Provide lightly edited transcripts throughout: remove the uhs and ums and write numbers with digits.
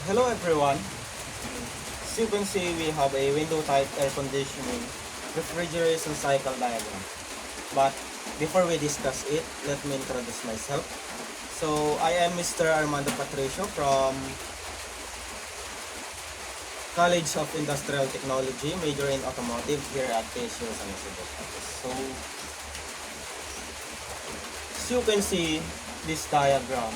Hello everyone. As you can see, we have a window type air conditioning refrigeration cycle diagram. But before we discuss it, let me introduce myself. So I am Mr. Armando Patricio from College of Industrial Technology, major in automotive here at PSU San Jose del Campus. So as you can see, this diagram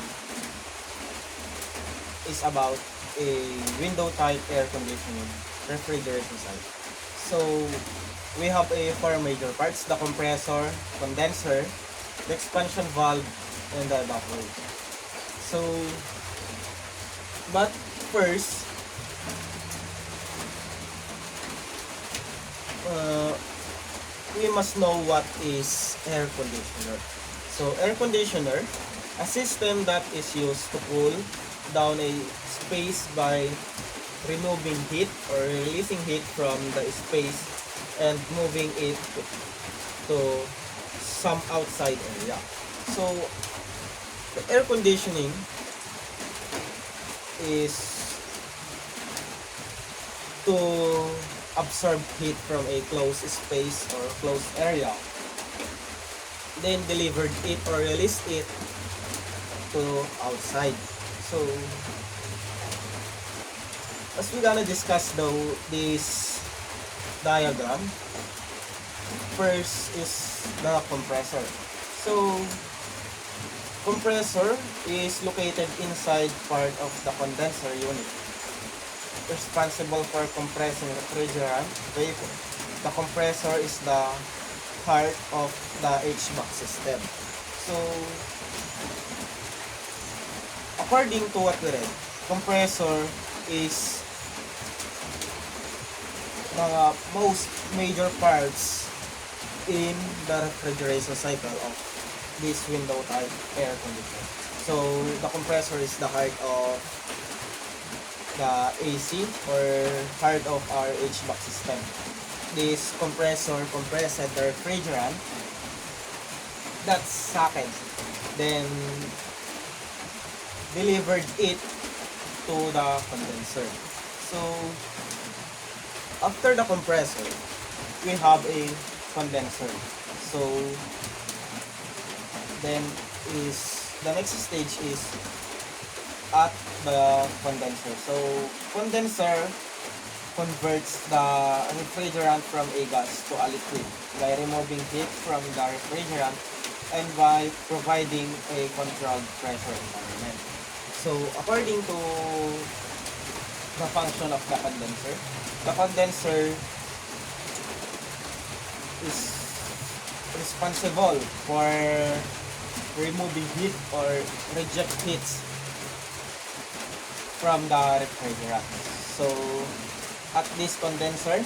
is about a window type air conditioning refrigeration cycle. So we have a four major parts: the compressor, condenser, the expansion valve, and the evaporator. So but first, we must know what is air conditioner. So air conditioner, a system that is used to cool down a space by removing heat or releasing heat from the space and moving it to some outside area. So the air conditioning is to absorb heat from a closed space or closed area, then delivered it or released it to outside. So as we're gonna discuss though this diagram, first is the compressor. So compressor is located inside part of the condenser unit, responsible for compressing refrigerant vapor. The compressor is the heart of the HVAC system. So according to what we read, compressor is the most major parts in the refrigeration cycle of this window type air conditioner. So the compressor is the heart of the AC or heart of our HVAC system. This compressor compresses the refrigerant that's sucked, then delivered it to the condenser. So after the compressor, we have a condenser. So then the next stage is at the condenser. So condenser converts the refrigerant from a gas to a liquid by removing heat from the refrigerant and by providing a controlled pressure environment. So according to the function of the condenser is responsible for removing heat or reject heats from the refrigerant. So at this condenser,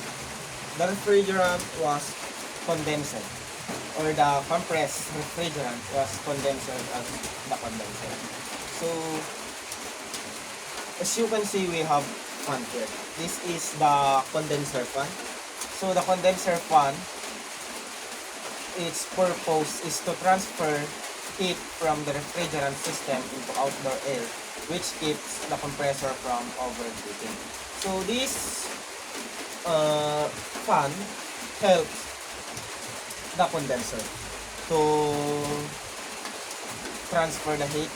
the refrigerant was condensed, or the compressed refrigerant was condensed as the condenser. So as you can see, we have fan here. This is the condenser fan. So the condenser fan, its purpose is to transfer heat from the refrigerant system into outdoor air, which keeps the compressor from overheating. So this fan helps the condenser to transfer the heat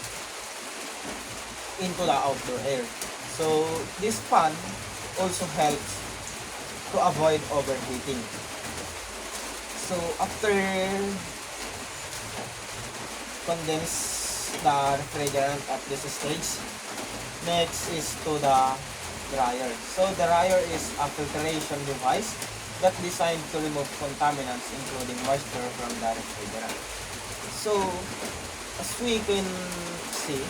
into the outdoor air. So this fan also helps to avoid overheating. So after condense the refrigerant at this stage, next is to the dryer. So the dryer is a filtration device that designed to remove contaminants including moisture from the refrigerant. So as we can see,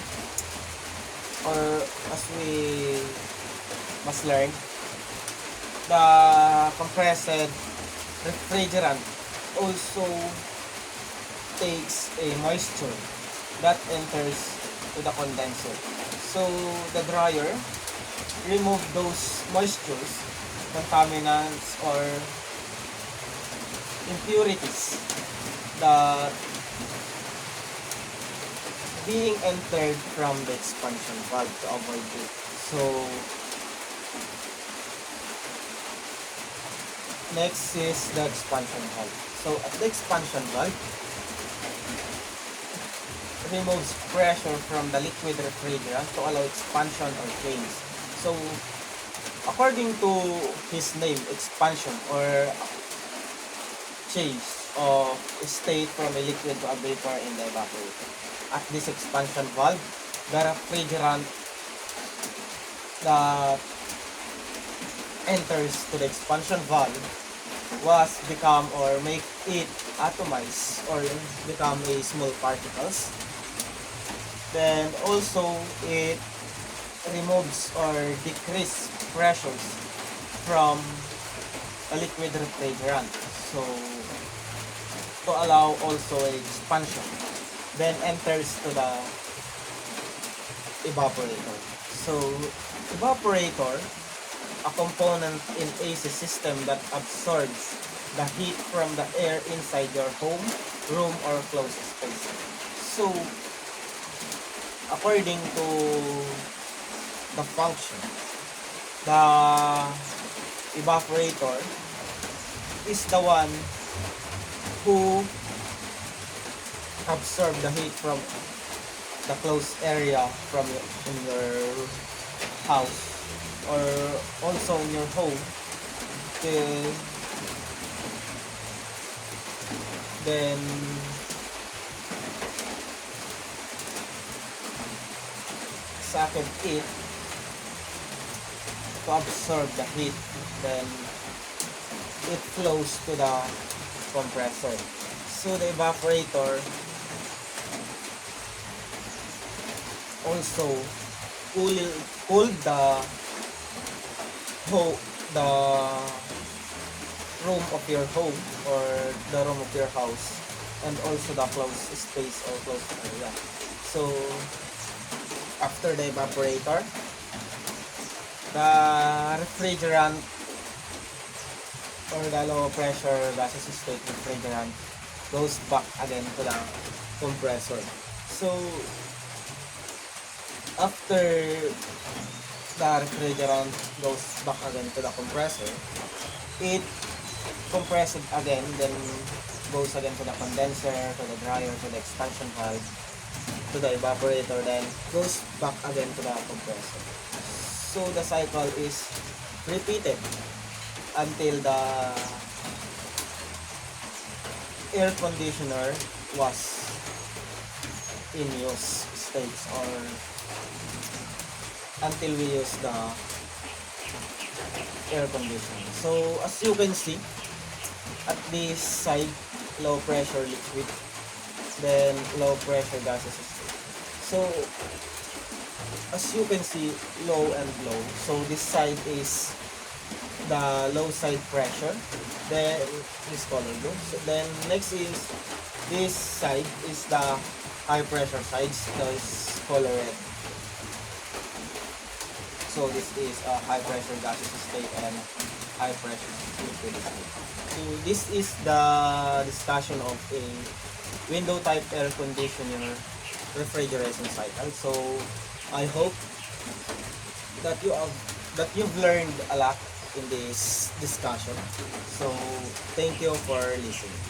or as we must learn, the compressed refrigerant also takes a moisture that enters to the condenser. So the dryer remove those moistures, contaminants, or impurities that being entered from the expansion valve to avoid it. So next is the expansion valve. So at the expansion valve, removes pressure from the liquid refrigerant to allow expansion or change. So according to his name, expansion or change of state from a liquid to a vapor in the evaporator. At this expansion valve, the refrigerant that enters to the expansion valve was become or make it atomize or become a small particles. Then also it removes or decrease pressures from a liquid refrigerant. So to allow also expansion. Then enters to the evaporator. So evaporator, a component in AC system that absorbs the heat from the air inside your home, room, or closed space. So according to the function, the evaporator is the one who absorb the heat from the closed area from in your house or also in your home. Then sucked it to absorb the heat, then it flows to the compressor. So the evaporator also cool the room of your home or the room of your house, and also the closed space or closed area. So after the evaporator, the refrigerant or the low pressure gaseous state refrigerant goes back again to the compressor. So after the refrigerant goes back again to the compressor, it compresses again, then goes again to the condenser, to the dryer, to the expansion valve, to the evaporator, then goes back again to the compressor. So the cycle is repeated until the air conditioner was in use states, or until we use the air conditioner. So as you can see, at this side, low pressure liquid, then low pressure gases. So as you can see, low and low. So this side is the low side pressure, then this color blue. So then next is this side is the high pressure sides, those color red. So this is a high pressure gaseous state and high pressure liquid state. So this is the discussion of a window type air conditioner refrigeration cycle. So I hope that you've learned a lot in this discussion. So thank you for listening.